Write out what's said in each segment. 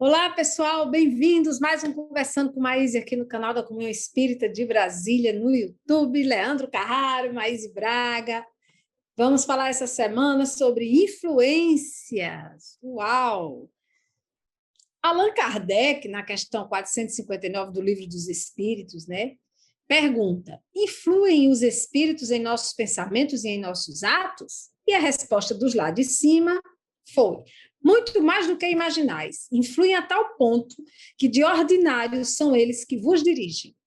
Olá, pessoal, bem-vindos. Mais um Conversando com Maíse aqui no canal da Comunhão Espírita de Brasília, no YouTube. Leandro Carraro, Maíse Braga. Vamos falar essa semana sobre influências. Uau! Allan Kardec, na questão 459 do Livro dos Espíritos, pergunta: influem os espíritos em nossos pensamentos e em nossos atos? E a resposta dos lá de cima foi: muito mais do que imaginais, influem a tal ponto que de ordinário são eles que vos dirigem.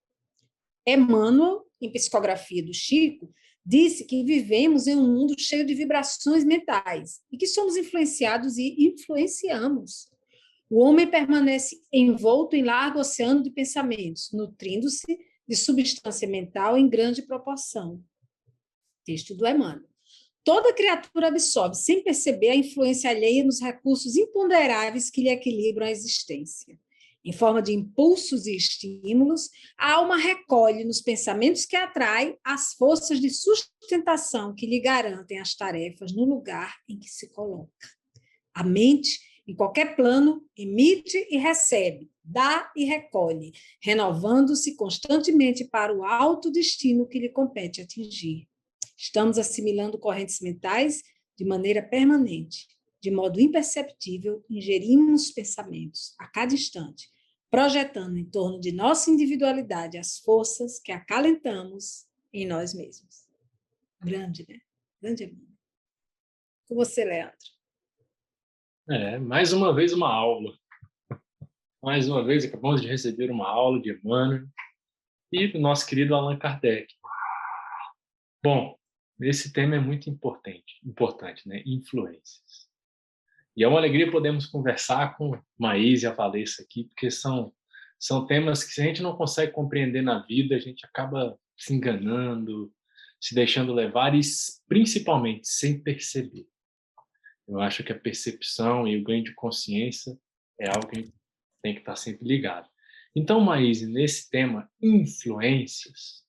Emmanuel, em Psicografia do Chico, disse que vivemos em um mundo cheio de vibrações mentais e que somos influenciados e influenciamos. O homem permanece envolto em largo oceano de pensamentos, nutrindo-se de substância mental em grande proporção. Texto do Emmanuel. Toda criatura absorve, sem perceber, a influência alheia nos recursos imponderáveis que lhe equilibram a existência. Em forma de impulsos e estímulos, a alma recolhe nos pensamentos que atrai as forças de sustentação que lhe garantem as tarefas no lugar em que se coloca. A mente, em qualquer plano, emite e recebe, dá e recolhe, renovando-se constantemente para o alto destino que lhe compete atingir. Estamos assimilando correntes mentais de maneira permanente, de modo imperceptível, ingerimos pensamentos a cada instante, projetando em torno de nossa individualidade as forças que acalentamos em nós mesmos. Grande, né? Grande amigo. Com você, Leandro. Mais uma vez uma aula. Mais uma vez acabamos de receber uma aula de Emmanuel e do nosso querido Allan Kardec. Bom, esse tema é muito importante, né? Influências. E é uma alegria podermos conversar com Maíse e a Valessa aqui, porque são temas que, se a gente não consegue compreender na vida, a gente acaba se enganando, se deixando levar e, principalmente, sem perceber. Eu acho que a percepção e o ganho de consciência é algo que a gente tem que estar sempre ligado. Então, Maíse, nesse tema, influências,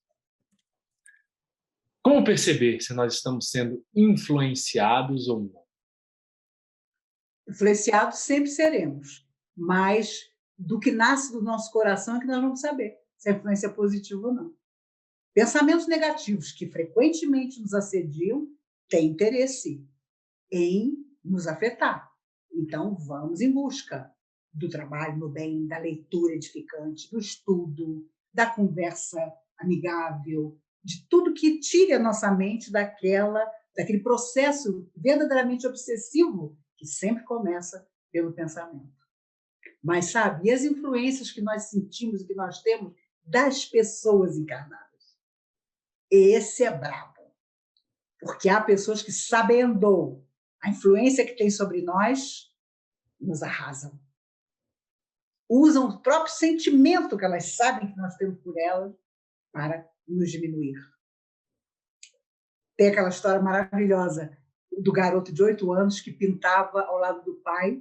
como perceber se nós estamos sendo influenciados ou não? Influenciados sempre seremos, mas do que nasce do nosso coração é que nós vamos saber se a influência é positiva ou não. Pensamentos negativos que frequentemente nos assediam têm interesse em nos afetar. Então, vamos em busca do trabalho no bem, da leitura edificante, do estudo, da conversa amigável, de tudo que tire a nossa mente daquele processo verdadeiramente obsessivo que sempre começa pelo pensamento. Mas, sabe, e as influências que nós sentimos e que nós temos das pessoas encarnadas? Esse é brabo, porque há pessoas que, sabendo a influência que tem sobre nós, nos arrasam. Usam o próprio sentimento que elas sabem que nós temos por elas para nos diminuir. Tem aquela história maravilhosa do garoto de 8 anos que pintava ao lado do pai,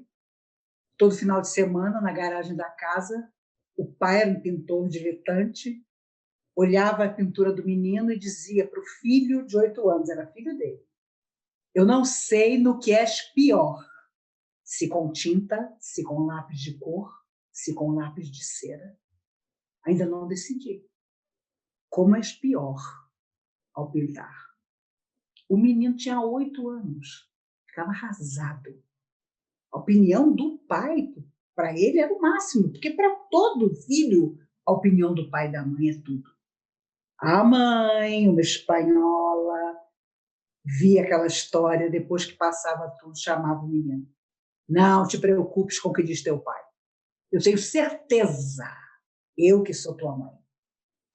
todo final de semana, na garagem da casa. O pai era um pintor diletante, olhava a pintura do menino e dizia para o filho de 8 anos, era filho dele: eu não sei no que és pior, se com tinta, se com lápis de cor, se com lápis de cera. Ainda não decidi. Como és pior ao pintar? O menino tinha 8 anos, ficava arrasado. A opinião do pai, para ele, era o máximo, porque para todo filho, a opinião do pai e da mãe é tudo. A mãe, uma espanhola, via aquela história, depois que passava tudo, chamava o menino. Não te preocupes com o que diz teu pai. Eu tenho certeza, eu que sou tua mãe,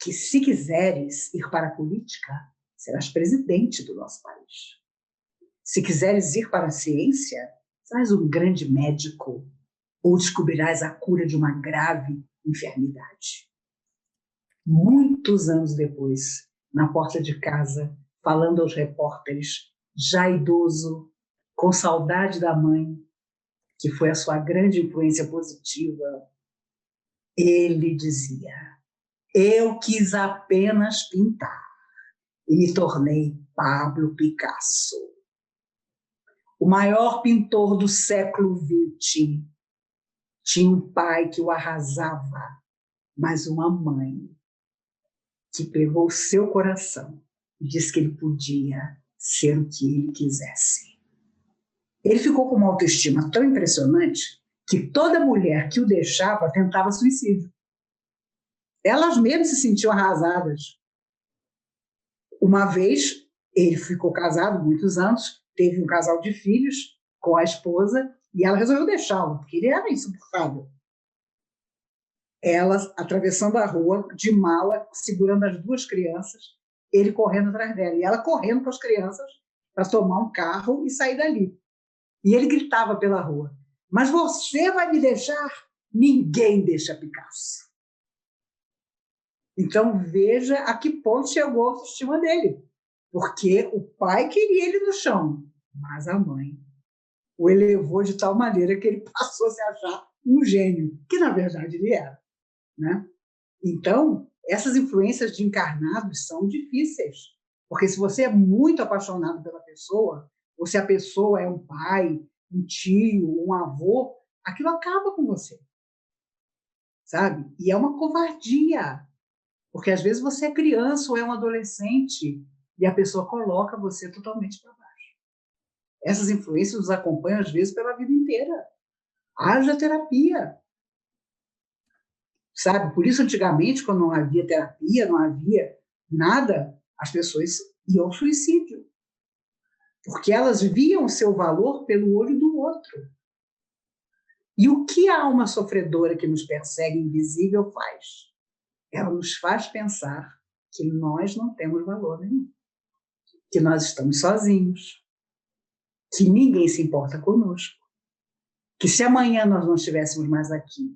que se quiseres ir para a política, serás presidente do nosso país. Se quiseres ir para a ciência, serás um grande médico ou descobrirás a cura de uma grave enfermidade. Muitos anos depois, na porta de casa, falando aos repórteres, já idoso, com saudade da mãe, que foi a sua grande influência positiva, ele dizia: eu quis apenas pintar e me tornei Pablo Picasso, o maior pintor do século XX. Tinha um pai que o arrasava, mas uma mãe que pegou o seu coração e disse que ele podia ser o que ele quisesse. Ele ficou com uma autoestima tão impressionante que toda mulher que o deixava tentava suicídio. Elas mesmas se sentiam arrasadas. Uma vez, ele ficou casado muitos anos, teve um casal de filhos com a esposa e ela resolveu deixá-lo, porque ele era insuportável. Ela atravessando a rua, de mala, segurando as duas crianças, ele correndo atrás dela, e ela correndo com as crianças para tomar um carro e sair dali. E ele gritava pela rua: mas você vai me deixar? Ninguém deixa Picasso. Então, veja a que ponto chegou a autoestima dele. Porque o pai queria ele no chão, mas a mãe o elevou de tal maneira que ele passou a se achar um gênio, que na verdade ele era. Né? Então, essas influências de encarnados são difíceis. Porque se você é muito apaixonado pela pessoa, ou se a pessoa é um pai, um tio, um avô, aquilo acaba com você. Sabe? E é uma covardia. Porque às vezes você é criança ou é um adolescente e a pessoa coloca você totalmente para baixo. Essas influências nos acompanham às vezes pela vida inteira. Haja terapia. Sabe? Por isso, antigamente, quando não havia terapia, não havia nada, as pessoas iam ao suicídio. Porque elas viam o seu valor pelo olho do outro. E o que a alma sofredora que nos persegue invisível faz? Ela nos faz pensar que nós não temos valor nenhum, que nós estamos sozinhos, que ninguém se importa conosco, que se amanhã nós não estivéssemos mais aqui,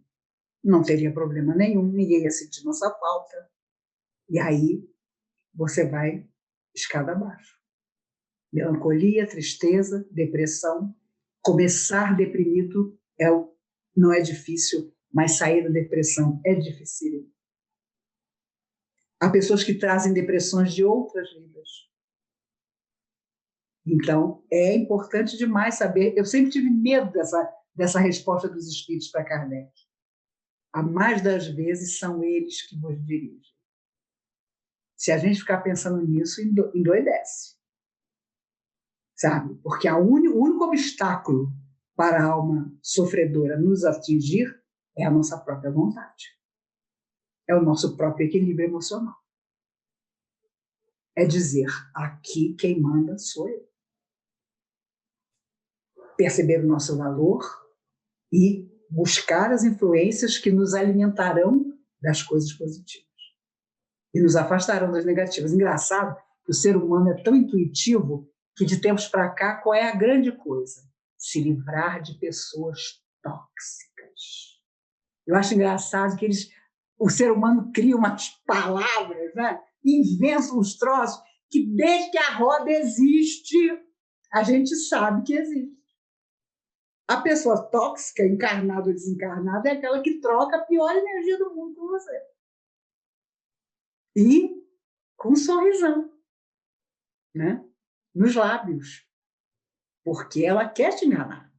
não teria problema nenhum, ninguém ia sentir nossa falta. E aí você vai escada abaixo. Melancolia, tristeza, depressão. Começar deprimido não é difícil, mas sair da depressão é difícil. Há pessoas que trazem depressões de outras vidas. Então, é importante demais saber. Eu sempre tive medo dessa resposta dos espíritos para Kardec. A mais das vezes são eles que nos dirigem. Se a gente ficar pensando nisso, endoidece. Sabe? Porque o único obstáculo para a alma sofredora nos atingir é a nossa própria vontade. É o nosso próprio equilíbrio emocional. É dizer, aqui quem manda sou eu. Perceber o nosso valor e buscar as influências que nos alimentarão das coisas positivas e nos afastarão das negativas. Engraçado que o ser humano é tão intuitivo que de tempos para cá, qual é a grande coisa? Se livrar de pessoas tóxicas. Eu acho engraçado que o ser humano cria umas palavras, né? Inventa uns troços que desde que a roda existe, a gente sabe que existe. A pessoa tóxica, encarnada ou desencarnada, é aquela que troca a pior energia do mundo com você. E com um sorrisão, né? Nos lábios. Porque ela quer te enganar.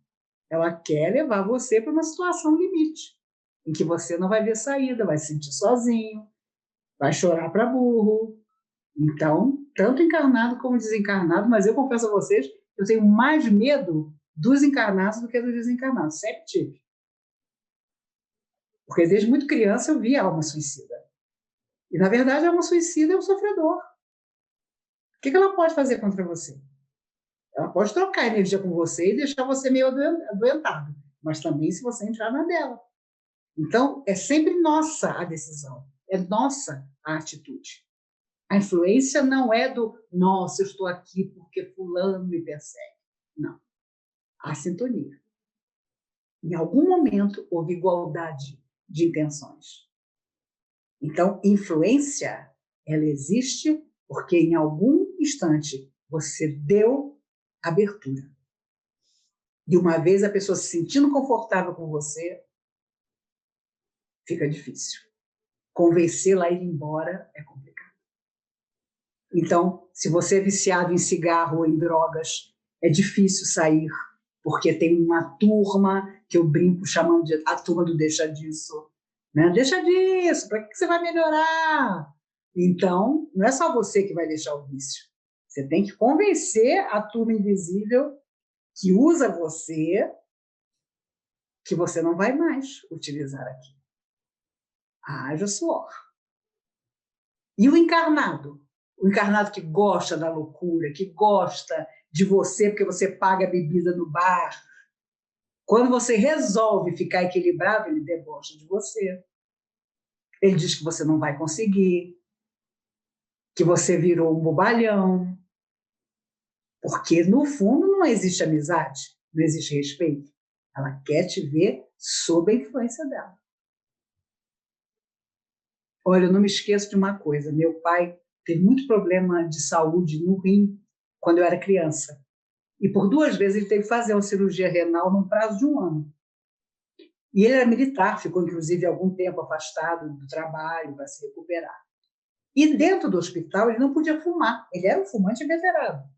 Ela quer levar você para uma situação limite, em que você não vai ver saída, vai se sentir sozinho, vai chorar para burro. Então, tanto encarnado como desencarnado, mas eu confesso a vocês, eu tenho mais medo dos encarnados do que dos desencarnados. Sempre tive. Porque desde muito criança eu via alma suicida. E, na verdade, a alma suicida é um sofredor. O que ela pode fazer contra você? Ela pode trocar energia com você e deixar você meio adoentado, mas também se você entrar na dela. Então, é sempre nossa a decisão, é nossa a atitude. A influência não é do, nossa, eu estou aqui porque fulano me persegue. Não. Há sintonia. Em algum momento, houve igualdade de intenções. Então, influência, ela existe porque em algum instante você deu abertura. E uma vez a pessoa se sentindo confortável com você, fica difícil. Convencê-la a ir embora é complicado. Então, se você é viciado em cigarro ou em drogas, é difícil sair porque tem uma turma que eu brinco chamando de a turma do deixa disso. Né? Deixa disso, para que você vai melhorar? Então, não é só você que vai deixar o vício. Você tem que convencer a turma invisível que usa você, que você não vai mais utilizar aqui. Haja suor. E o encarnado? O encarnado que gosta da loucura, que gosta de você porque você paga a bebida no bar. Quando você resolve ficar equilibrado, ele debocha de você. Ele diz que você não vai conseguir, que você virou um bobalhão. Porque, no fundo, não existe amizade, não existe respeito. Ela quer te ver sob a influência dela. Olha, eu não me esqueço de uma coisa. Meu pai teve muito problema de saúde no rim quando eu era criança. E por 2 vezes ele teve que fazer uma cirurgia renal num prazo de 1 ano. E ele era militar, ficou inclusive algum tempo afastado do trabalho para se recuperar. E dentro do hospital ele não podia fumar. Ele era um fumante inveterado.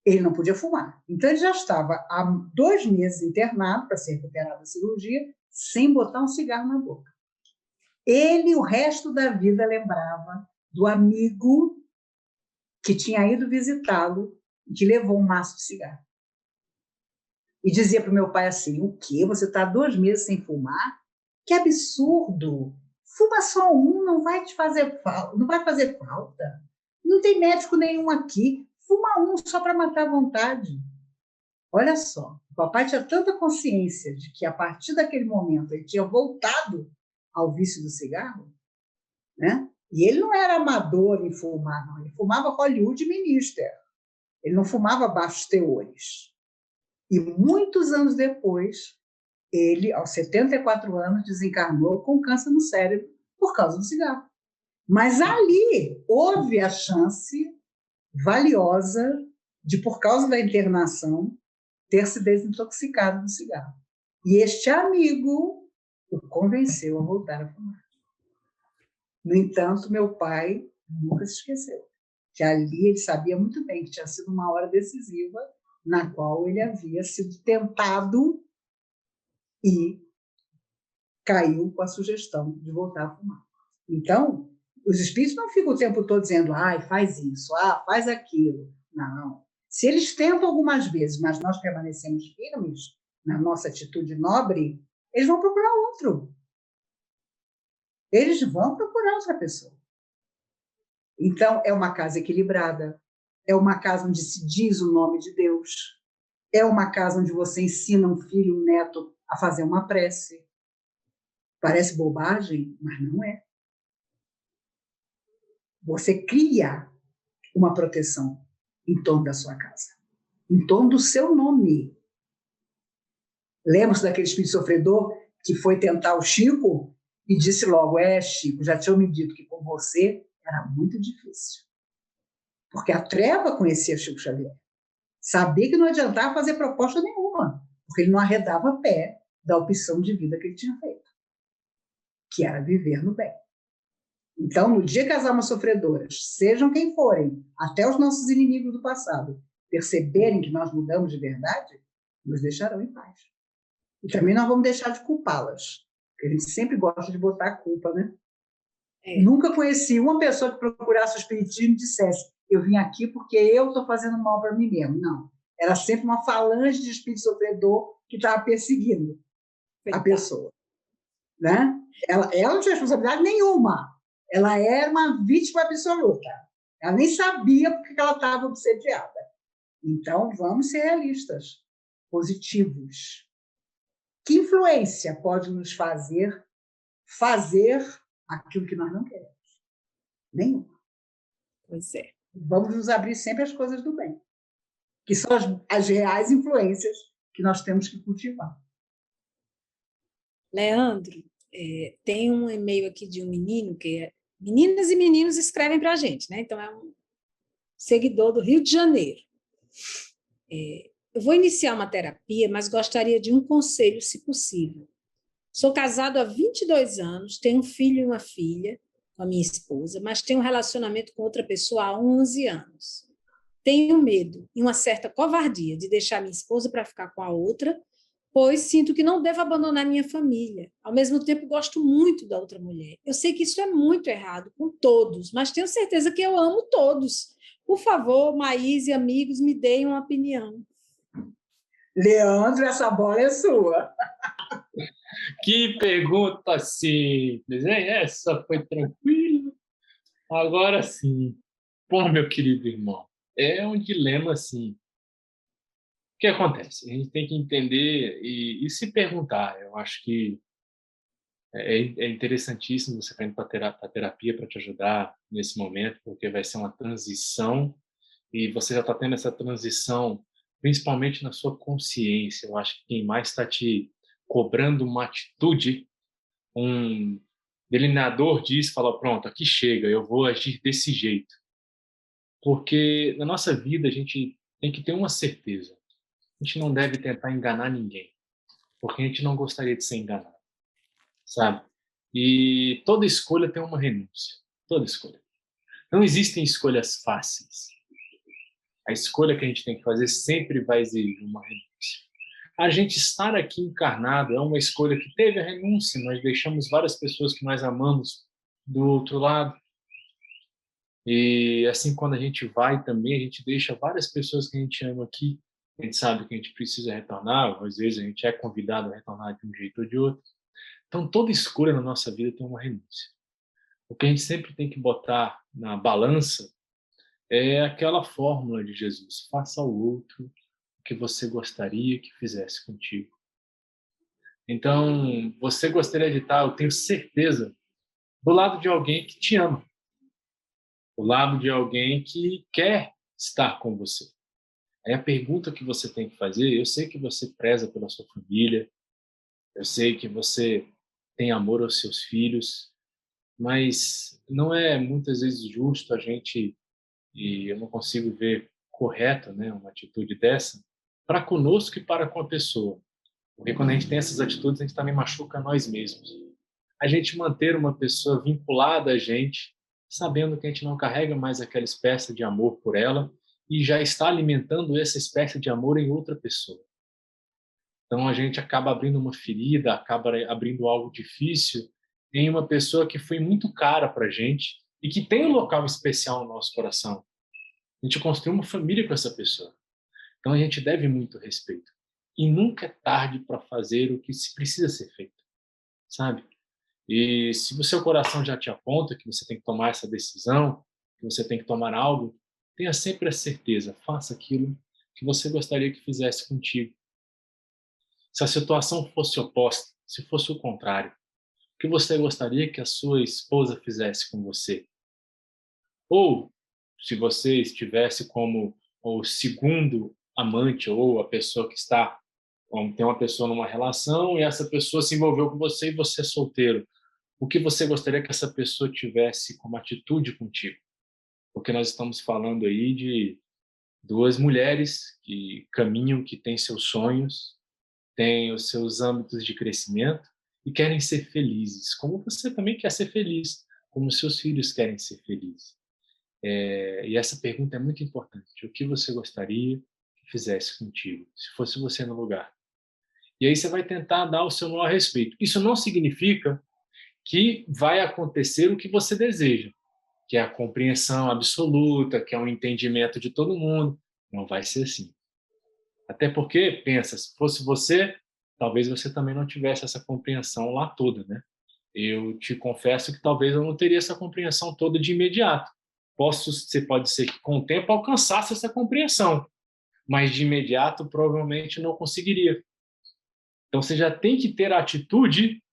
Ele não podia fumar. Então ele já estava há 2 meses internado para se recuperar da cirurgia, sem botar um cigarro na boca. Ele, o resto da vida, lembrava do amigo que tinha ido visitá-lo e que levou um maço de cigarro. E dizia para o meu pai assim: o quê? Você está 2 meses sem fumar? Que absurdo! Fuma só um, não vai te fazer falta, não vai fazer falta. Não tem médico nenhum aqui. Fuma um só para matar a vontade. Olha só, o papai tinha tanta consciência de que a partir daquele momento ele tinha voltado ao vício do cigarro, né? E ele não era amador em fumar, não. Ele fumava Hollywood Minister. Ele não fumava baixos teores. E muitos anos depois, ele, aos 74 anos, desencarnou com câncer no cérebro por causa do cigarro. Mas ali houve a chance valiosa de, por causa da internação, ter se desintoxicado do cigarro. E este amigo o convenceu a voltar a fumar. No entanto, meu pai nunca se esqueceu que ali ele sabia muito bem que tinha sido uma hora decisiva na qual ele havia sido tentado e caiu com a sugestão de voltar a fumar. Então, os espíritos não ficam o tempo todo dizendo, faz isso, faz aquilo. Não. Se eles tentam algumas vezes, mas nós permanecemos firmes na nossa atitude nobre, eles vão procurar outro. Eles vão procurar outra pessoa. Então, é uma casa equilibrada, é uma casa onde se diz o nome de Deus, é uma casa onde você ensina um filho, um neto a fazer uma prece. Parece bobagem, mas não é. Você cria uma proteção em torno da sua casa, em torno do seu nome. Lembra-se daquele espírito sofredor que foi tentar o Chico e disse logo, Chico, já tinha me dito que com você era muito difícil. Porque a treva conhecia Chico Xavier. Sabia que não adiantava fazer proposta nenhuma, porque ele não arredava pé da opção de vida que ele tinha feito, que era viver no bem. Então, no dia que as almas sofredoras, sejam quem forem, até os nossos inimigos do passado, perceberem que nós mudamos de verdade, nos deixarão em paz. E também nós vamos deixar de culpá-las, porque a gente sempre gosta de botar a culpa, né? Nunca conheci uma pessoa que procurasse o espiritismo e dissesse, eu vim aqui porque eu estou fazendo mal para mim mesmo. Não. Era sempre uma falange de espírito sofredor que estava perseguindo a pessoa. Né? Ela não tinha responsabilidade nenhuma. Ela era uma vítima absoluta. Ela nem sabia porque ela estava obsediada. Então, vamos ser realistas, positivos. Que influência pode nos fazer aquilo que nós não queremos? Nenhuma. Pois é. Vamos nos abrir sempre às coisas do bem, que são as reais influências que nós temos que cultivar. Leandro, tem um e-mail aqui de um menino que meninas e meninos escrevem para a gente, né? Então é um seguidor do Rio de Janeiro. Eu vou iniciar uma terapia, mas gostaria de um conselho, se possível. Sou casado há 22 anos, tenho um filho e uma filha com a minha esposa, mas tenho um relacionamento com outra pessoa há 11 anos. Tenho medo e uma certa covardia de deixar minha esposa para ficar com a outra, pois sinto que não devo abandonar minha família. Ao mesmo tempo, gosto muito da outra mulher. Eu sei que isso é muito errado com todos, mas tenho certeza que eu amo todos. Por favor, Maís e amigos, me deem uma opinião. Leandro, essa bola é sua. Que pergunta simples, hein? Essa foi tranquila. Agora sim. Bom, meu querido irmão, é um dilema assim. O que acontece? A gente tem que entender e se perguntar. Eu acho que é interessantíssimo você estar indo para a terapia para te ajudar nesse momento, porque vai ser uma transição e você já está tendo essa transição, principalmente na sua consciência. Eu acho que quem mais está te cobrando uma atitude, um delineador diz, fala, pronto, aqui chega, eu vou agir desse jeito. Porque na nossa vida a gente tem que ter uma certeza. A gente não deve tentar enganar ninguém, porque a gente não gostaria de ser enganado, sabe? E toda escolha tem uma renúncia, toda escolha. Não existem escolhas fáceis. A escolha que a gente tem que fazer sempre vai exigir uma renúncia. A gente estar aqui encarnado é uma escolha que teve a renúncia, nós deixamos várias pessoas que nós amamos do outro lado. E assim, quando a gente vai também, a gente deixa várias pessoas que a gente ama aqui. A gente sabe que a gente precisa retornar, às vezes a gente é convidado a retornar de um jeito ou de outro. Então, toda escolha na nossa vida tem uma renúncia. O que a gente sempre tem que botar na balança é aquela fórmula de Jesus: faça ao outro o que você gostaria que fizesse contigo. Então, você gostaria de estar, eu tenho certeza, do lado de alguém que te ama, do lado de alguém que quer estar com você. Aí a pergunta que você tem que fazer, eu sei que você preza pela sua família, eu sei que você tem amor aos seus filhos, mas não é muitas vezes justo a gente, e eu não consigo ver correto, né, uma atitude dessa, para conosco e para com a pessoa. Porque quando a gente tem essas atitudes, a gente também machuca nós mesmos. A gente manter uma pessoa vinculada a gente, sabendo que a gente não carrega mais aquela espécie de amor por ela e já está alimentando essa espécie de amor em outra pessoa. Então a gente acaba abrindo uma ferida, acaba abrindo algo difícil em uma pessoa que foi muito cara para a gente e que tem um local especial no nosso coração. A gente construiu uma família com essa pessoa. Então a gente deve muito respeito. E nunca é tarde para fazer o que se precisa ser feito, sabe? E se o seu coração já te aponta que você tem que tomar essa decisão, que você tem que tomar algo, tenha sempre a certeza, faça aquilo que você gostaria que fizesse contigo. Se a situação fosse oposta, se fosse o contrário, o que você gostaria que a sua esposa fizesse com você? Ou, se você estivesse como o segundo amante ou a pessoa que está, tem uma pessoa numa relação e essa pessoa se envolveu com você e você é solteiro, o que você gostaria que essa pessoa tivesse como atitude contigo? Porque nós estamos falando aí de duas mulheres que caminham, que têm seus sonhos, têm os seus âmbitos de crescimento e querem ser felizes, como você também quer ser feliz, como seus filhos querem ser felizes. E essa pergunta é muito importante. O que você gostaria que fizesse contigo, se fosse você no lugar? E aí você vai tentar dar o seu maior respeito. Isso não significa que vai acontecer o que você deseja, que é a compreensão absoluta, que é um entendimento de todo mundo. Não vai ser assim. Até porque, pensa, se fosse você, talvez você também não tivesse essa compreensão lá toda, né? Eu te confesso que talvez eu não teria essa compreensão toda de imediato. Pode ser que com o tempo alcançasse essa compreensão, mas de imediato provavelmente não conseguiria. Então você já tem que ter a atitude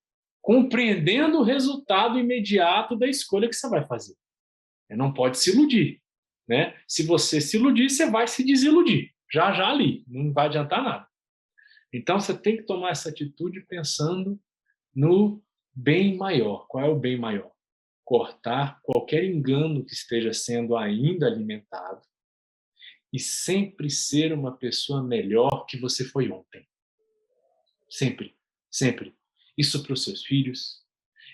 compreendendo o resultado imediato da escolha que você vai fazer. Você não pode se iludir, né? Se você se iludir, você vai se desiludir. Já ali, não vai adiantar nada. Então você tem que tomar essa atitude pensando no bem maior. Qual é o bem maior? Cortar qualquer engano que esteja sendo ainda alimentado e sempre ser uma pessoa melhor que você foi ontem. Sempre, sempre. Isso para os seus filhos,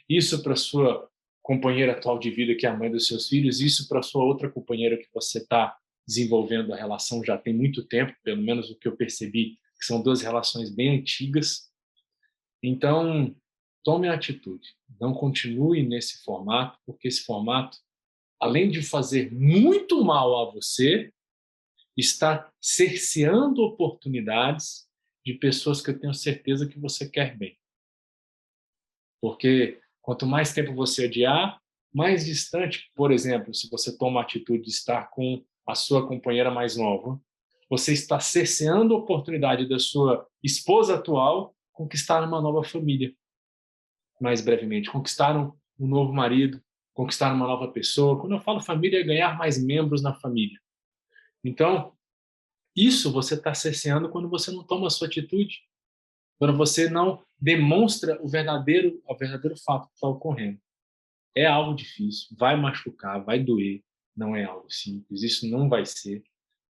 isso para a sua companheira atual de vida, que é a mãe dos seus filhos, isso para a sua outra companheira que você está desenvolvendo a relação já tem muito tempo, pelo menos o que eu percebi, que são 2 relações bem antigas. Então, tome a atitude, não continue nesse formato, porque esse formato, além de fazer muito mal a você, está cerceando oportunidades de pessoas que eu tenho certeza que você quer bem. Porque quanto mais tempo você adiar, mais distante, por exemplo, se você toma a atitude de estar com a sua companheira mais nova, você está cerceando a oportunidade da sua esposa atual conquistar uma nova família, mais brevemente, conquistar um novo marido, conquistar uma nova pessoa. Quando eu falo família, é ganhar mais membros na família. Então, isso você está cerceando quando você não toma a sua atitude, quando você não demonstra o verdadeiro fato que está ocorrendo. É algo difícil, vai machucar, vai doer, não é algo simples, isso não vai ser,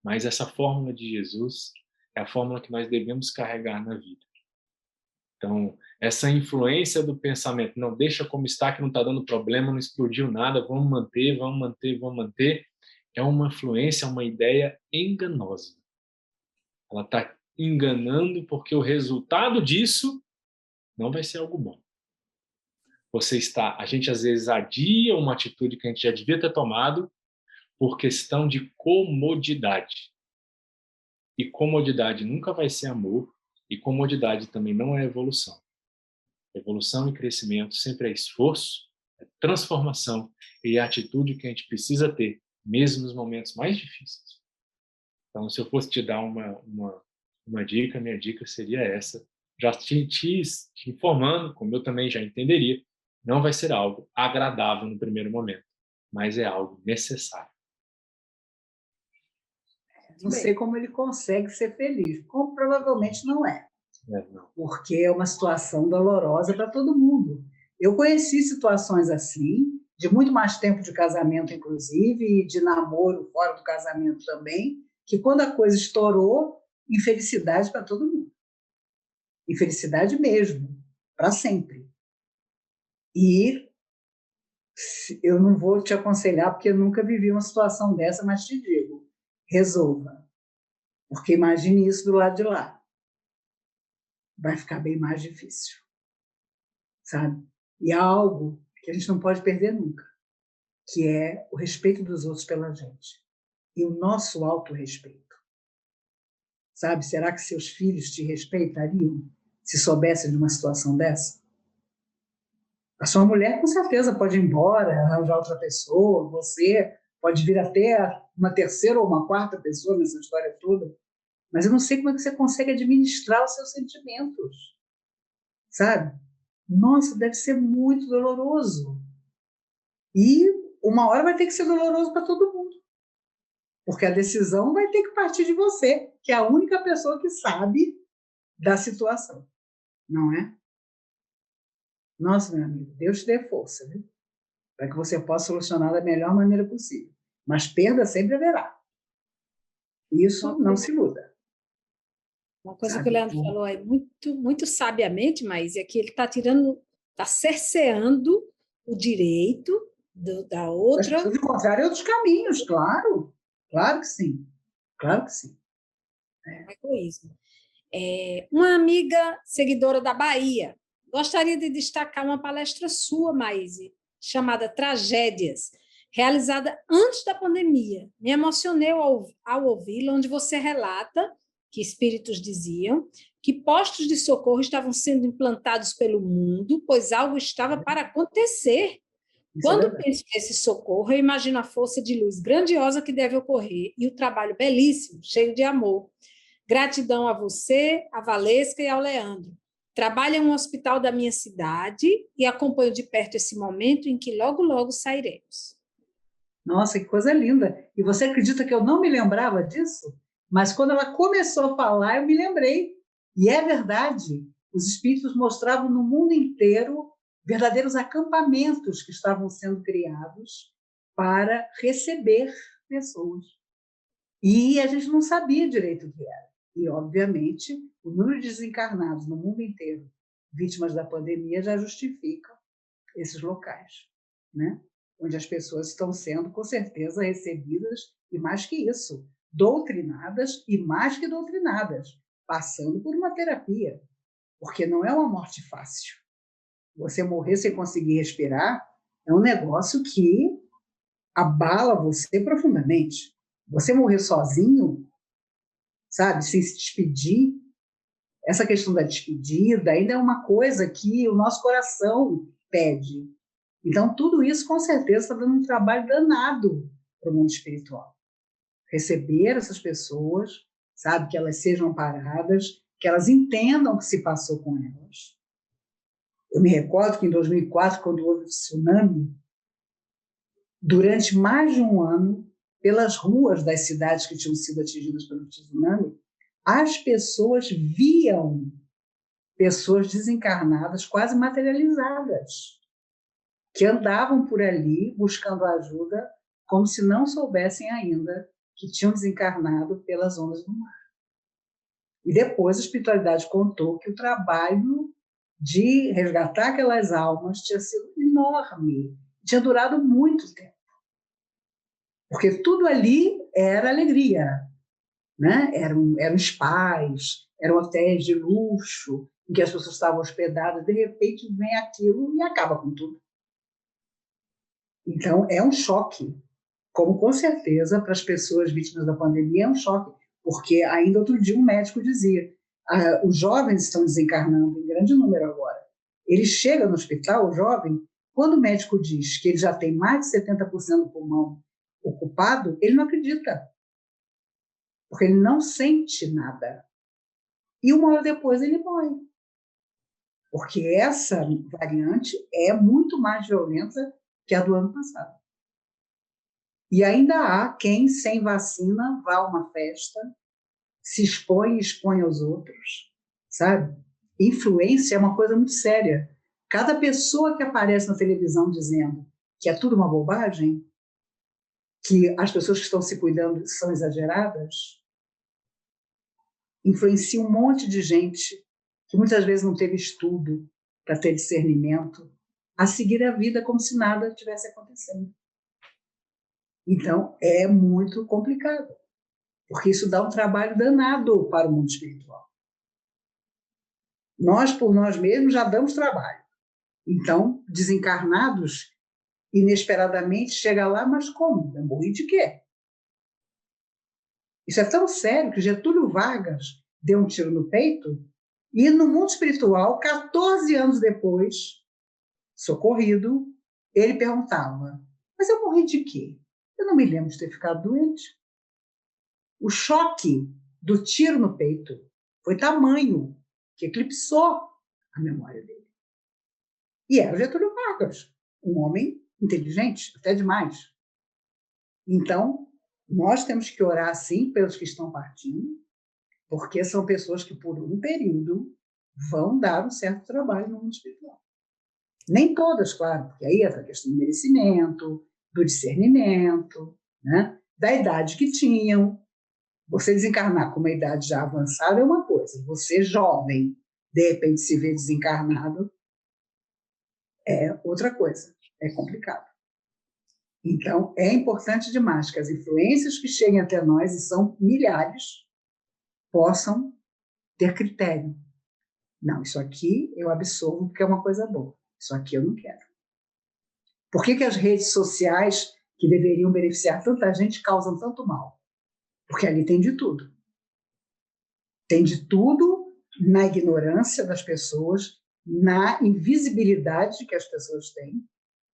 mas essa fórmula de Jesus é a fórmula que nós devemos carregar na vida. Então, essa influência do pensamento, não deixa como está, que não está dando problema, não explodiu nada, vamos manter, é uma influência, uma ideia enganosa. Ela está enganando porque o resultado disso não vai ser algo bom. A gente às vezes adia uma atitude que a gente já devia ter tomado por questão de comodidade. E comodidade nunca vai ser amor, e comodidade também não é evolução. Evolução e crescimento sempre é esforço, é transformação e é a atitude que a gente precisa ter, mesmo nos momentos mais difíceis. Então, se eu fosse te dar uma dica, minha dica seria essa. Já te informando, como eu também já entenderia, não vai ser algo agradável no primeiro momento, mas é algo necessário. Não sei como ele consegue ser feliz, como provavelmente não é. Não. Porque é uma situação dolorosa para todo mundo. Eu conheci situações assim, de muito mais tempo de casamento, inclusive, e de namoro fora do casamento também, que quando a coisa estourou, infelicidade para todo mundo. Infelicidade mesmo, para sempre. E eu não vou te aconselhar, porque eu nunca vivi uma situação dessa, mas te digo, resolva. Porque imagine isso do lado de lá. Vai ficar bem mais difícil. Sabe? E há algo que a gente não pode perder nunca, que é o respeito dos outros pela gente. E o nosso autorrespeito. Sabe? Será que seus filhos te respeitariam se soubessem de uma situação dessa? A sua mulher, com certeza, pode ir embora, arranjar outra pessoa, você pode vir até uma terceira ou uma quarta pessoa nessa história toda, mas eu não sei como é que você consegue administrar os seus sentimentos, sabe? Nossa, deve ser muito doloroso. E uma hora vai ter que ser doloroso para todo mundo, porque a decisão vai ter que partir de você, que é a única pessoa que sabe da situação, não é? Nossa, meu amigo, Deus te dê força, viu? Para que você possa solucionar da melhor maneira possível. Mas perda sempre haverá. Isso não se iluda. Uma coisa que o Leandro falou é muito, muito sabiamente, mas é que ele está cerceando o direito da outra. As pessoas encontrarem outros caminhos, claro. Claro que sim. Claro que sim. É egoísmo. Uma amiga seguidora da Bahia gostaria de destacar uma palestra sua, Maíse, chamada Tragédias, realizada antes da pandemia. Me emocionei ao ouvi-la, onde você relata que espíritos diziam que postos de socorro estavam sendo implantados pelo mundo, pois algo estava para acontecer. Quando penso nesse socorro, eu imagino a força de luz grandiosa que deve ocorrer e o trabalho belíssimo, cheio de amor. Gratidão a você, a Valesca e ao Leandro. Trabalho em um hospital da minha cidade e acompanho de perto esse momento em que logo, logo sairemos. Nossa, que coisa linda. E você acredita que eu não me lembrava disso? Mas quando ela começou a falar, eu me lembrei. E é verdade. Os espíritos mostravam no mundo inteiro verdadeiros acampamentos que estavam sendo criados para receber pessoas. E a gente não sabia direito o que era. E, obviamente, o número de desencarnados no mundo inteiro, vítimas da pandemia, já justifica esses locais, né? onde as pessoas estão sendo, com certeza, recebidas, e mais que isso, doutrinadas, e mais que doutrinadas, passando por uma terapia, porque não é uma morte fácil. Você morrer sem conseguir respirar é um negócio que abala você profundamente. Você morrer sozinho, sabe, sem se despedir, essa questão da despedida ainda é uma coisa que o nosso coração pede. Então, tudo isso, com certeza, está dando um trabalho danado para o mundo espiritual. Receber essas pessoas, sabe, que elas sejam amparadas, que elas entendam o que se passou com elas. Eu me recordo que em 2004, quando houve o tsunami, durante mais de um ano, pelas ruas das cidades que tinham sido atingidas pelo tsunami, as pessoas viam pessoas desencarnadas, quase materializadas, que andavam por ali buscando ajuda, como se não soubessem ainda que tinham desencarnado pelas ondas do mar. E depois a espiritualidade contou que o trabalho de resgatar aquelas almas tinha sido enorme, tinha durado muito tempo. Porque tudo ali era alegria, né? Eram spas, eram hotéis de luxo, em que as pessoas estavam hospedadas, de repente vem aquilo e acaba com tudo. Então, é um choque, como com certeza para as pessoas vítimas da pandemia é um choque, porque ainda outro dia um médico dizia, os jovens estão desencarnando em grande número agora. Ele chega no hospital, o jovem, quando o médico diz que ele já tem mais de 70% do pulmão ocupado, ele não acredita, porque ele não sente nada. E uma hora depois ele morre. Porque essa variante é muito mais violenta que a do ano passado. E ainda há quem, sem vacina, vá a uma festa, se expõe e expõe aos outros, sabe? Influência é uma coisa muito séria. Cada pessoa que aparece na televisão dizendo que é tudo uma bobagem, que as pessoas que estão se cuidando são exageradas, influencia um monte de gente que muitas vezes não teve estudo para ter discernimento, a seguir a vida como se nada tivesse acontecendo. Então, é muito complicado, porque isso dá um trabalho danado para o mundo espiritual. Nós, por nós mesmos, já damos trabalho. Então, desencarnados, inesperadamente, chega lá, mas como? Eu morri de quê? Isso é tão sério que Getúlio Vargas deu um tiro no peito e, no mundo espiritual, 14 anos depois, socorrido, ele perguntava, mas eu morri de quê? Eu não me lembro de ter ficado doente. O choque do tiro no peito foi tamanho que eclipsou a memória dele. E era o Getúlio Vargas, um homem inteligente, até demais. Então, nós temos que orar, sim, pelos que estão partindo, porque são pessoas que, por um período, vão dar um certo trabalho no mundo espiritual. Nem todas, claro, porque aí entra a questão do merecimento, do discernimento, né? Da idade que tinham. Você desencarnar com uma idade já avançada é uma coisa, você jovem, de repente se vê desencarnado, é outra coisa, é complicado. Então, é importante demais que as influências que cheguem até nós, e são milhares, possam ter critério. Não, isso aqui eu absorvo porque é uma coisa boa, isso aqui eu não quero. Por que as redes sociais, que deveriam beneficiar tanta gente, causam tanto mal? Porque ali tem de tudo. Tem de tudo na ignorância das pessoas, na invisibilidade que as pessoas têm.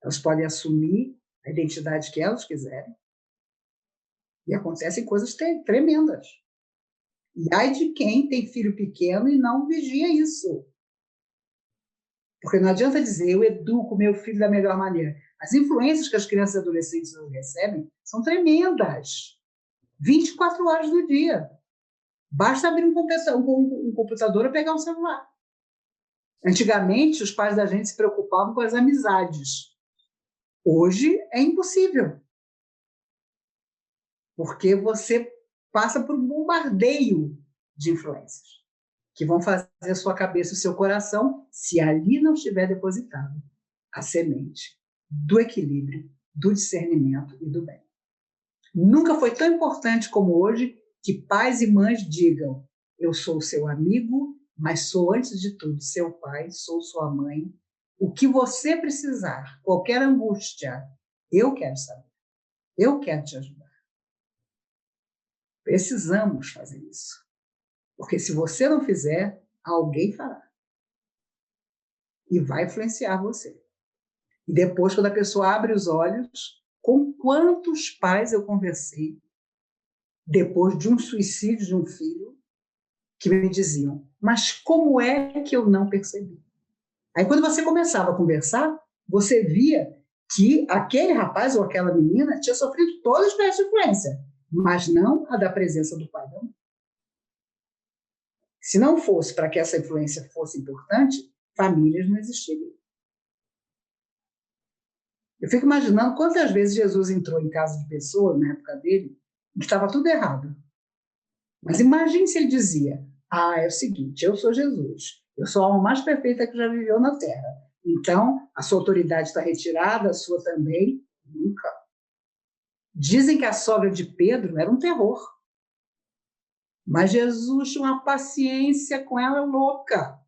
Elas podem assumir a identidade que elas quiserem. E acontecem coisas tremendas. E ai de quem tem filho pequeno e não vigia isso. Porque não adianta dizer, eu educo meu filho da melhor maneira. As influências que as crianças e adolescentes recebem são tremendas. 24 horas do dia. Basta abrir um computador ou pegar um celular. Antigamente, os pais da gente se preocupavam com as amizades. Hoje é impossível. Porque você passa por um bombardeio de influências que vão fazer a sua cabeça e o seu coração, se ali não estiver depositado a semente do equilíbrio, do discernimento e do bem. Nunca foi tão importante como hoje que pais e mães digam: eu sou seu amigo, mas sou, antes de tudo, seu pai, sou sua mãe. O que você precisar, qualquer angústia, eu quero saber. Eu quero te ajudar. Precisamos fazer isso. Porque se você não fizer, alguém fará. E vai influenciar você. E depois, quando a pessoa abre os olhos, com quantos pais eu conversei depois de um suicídio de um filho, que me diziam: mas como é que eu não percebi? Aí, quando você começava a conversar, você via que aquele rapaz ou aquela menina tinha sofrido todas as espécies de influência, mas não a da presença do pai da mãe. Se não fosse para que essa influência fosse importante, famílias não existiriam. Eu fico imaginando quantas vezes Jesus entrou em casa de pessoas, na época dele, que estava tudo errado. Mas imagine se ele dizia: é o seguinte, eu sou Jesus, eu sou a alma mais perfeita que já viveu na Terra. Então, a sua autoridade está retirada, a sua também. Nunca. Dizem que a sogra de Pedro era um terror. Mas Jesus tinha uma paciência com ela louca.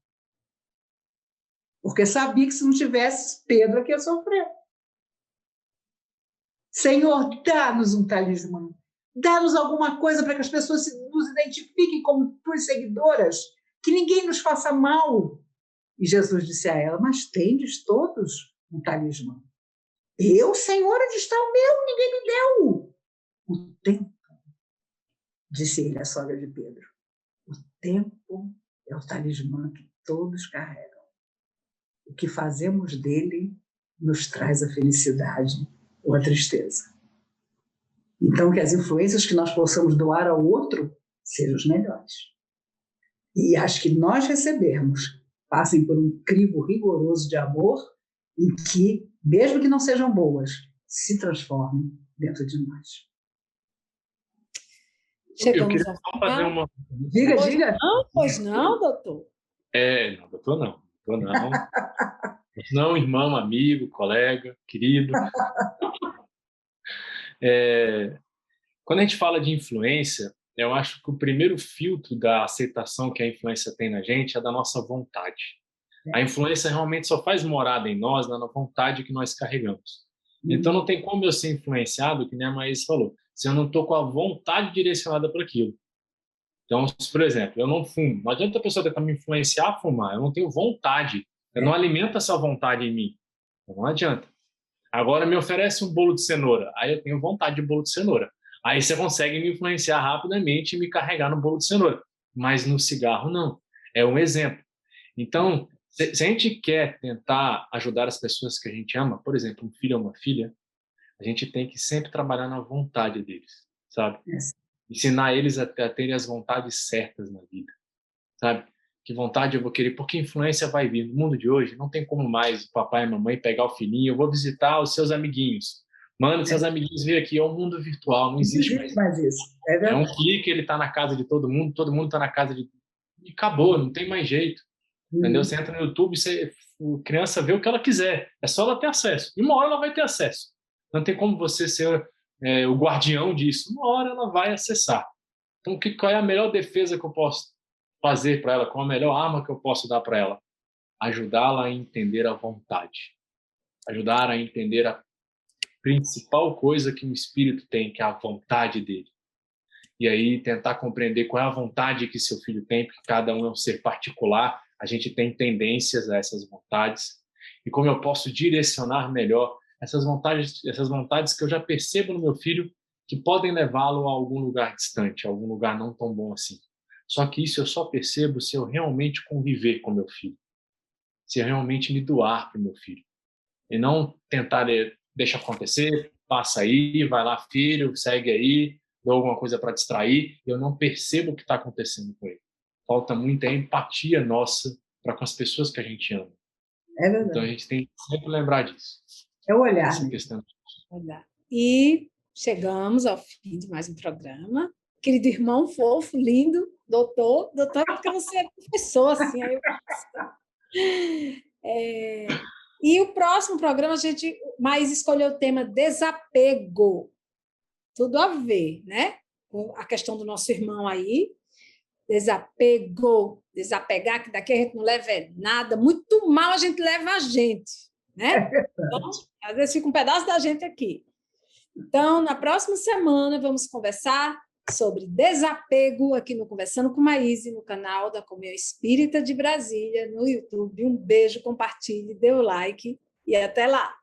Porque sabia que se não tivesse, Pedro é que ia sofrer. Senhor, dá-nos um talismã. Dá-nos alguma coisa para que as pessoas nos identifiquem como tuas seguidoras. Que ninguém nos faça mal. E Jesus disse a ela: mas tendes todos um talismã. Eu, Senhor, onde está o meu? Ninguém me deu. O tempo, disse ele à sogra de Pedro. O tempo é o talismã que todos carregam. O que fazemos dele nos traz a felicidade ou a tristeza. Então, que as influências que nós possamos doar ao outro sejam as melhores. E as que nós recebermos passem por um crivo rigoroso de amor em que, mesmo que não sejam boas, se transformem dentro de nós. Chegamos ao final. Fazer uma... Diga. Pois não, doutor? Não, doutor não. Doutor não. Não, irmão, amigo, colega, querido. Quando a gente fala de influência, eu acho que o primeiro filtro da aceitação que a influência tem na gente é da nossa vontade. A influência realmente só faz morada em nós, na vontade que nós carregamos. Então, não tem como eu ser influenciado, que nem a Maís falou, se eu não estou com a vontade direcionada para aquilo. Então, por exemplo, eu não fumo. Não adianta a pessoa tentar me influenciar a fumar. Eu não tenho vontade. Eu não alimento essa vontade em mim. Não adianta. Agora, me oferece um bolo de cenoura. Aí eu tenho vontade de bolo de cenoura. Aí você consegue me influenciar rapidamente e me carregar no bolo de cenoura. Mas no cigarro, não. É um exemplo. Então, se a gente quer tentar ajudar as pessoas que a gente ama, por exemplo, um filho ou uma filha, a gente tem que sempre trabalhar na vontade deles, sabe? Ensinar eles a terem as vontades certas na vida, sabe? Que vontade eu vou querer, porque influência vai vir. No mundo de hoje, não tem como mais o papai e a mamãe pegar o filhinho, eu vou visitar os seus amiguinhos. Mano, seus amiguinhos vêm aqui, é um mundo virtual, não existe mais isso. É um clique, ele está na casa de todo mundo está na casa de... E acabou, não tem mais jeito. Entendeu? Você entra no YouTube, a criança vê o que ela quiser, é só ela ter acesso. E uma hora ela vai ter acesso. Não tem como você ser o guardião disso. Uma hora ela vai acessar. Então, qual é a melhor defesa que eu posso fazer para ela? Qual a melhor arma que eu posso dar para ela? Ajudá-la a entender a vontade. Ajudar a entender a principal coisa que um espírito tem, que é a vontade dele. E aí tentar compreender qual é a vontade que seu filho tem, porque cada um é um ser particular, a gente tem tendências a essas vontades. E como eu posso direcionar melhor essas vontades que eu já percebo no meu filho, que podem levá-lo a algum lugar distante, a algum lugar não tão bom assim. Só que isso eu só percebo se eu realmente conviver com meu filho, se eu realmente me doar para o meu filho. E não tentar deixa acontecer, passa aí, vai lá filho, segue aí, dou alguma coisa para distrair, eu não percebo o que está acontecendo com ele. Falta muita empatia nossa para com as pessoas que a gente ama. É verdade. Então a gente tem que sempre lembrar disso. É o olhar. Essa questão. E chegamos ao fim de mais um programa. Querido irmão fofo, lindo, doutor, porque você é professor, assim. Aí E o próximo programa a gente mais escolheu o tema desapego. Tudo a ver, né? Com a questão do nosso irmão aí. Desapego, desapegar, que daqui a gente não leva nada. Muito mal a gente leva a gente, né? Então, às vezes fica um pedaço da gente aqui. Então, na próxima semana, vamos conversar sobre desapego aqui no Conversando com Maíse, no canal da Comunhão Espírita de Brasília, no YouTube. Um beijo, compartilhe, dê o like e até lá!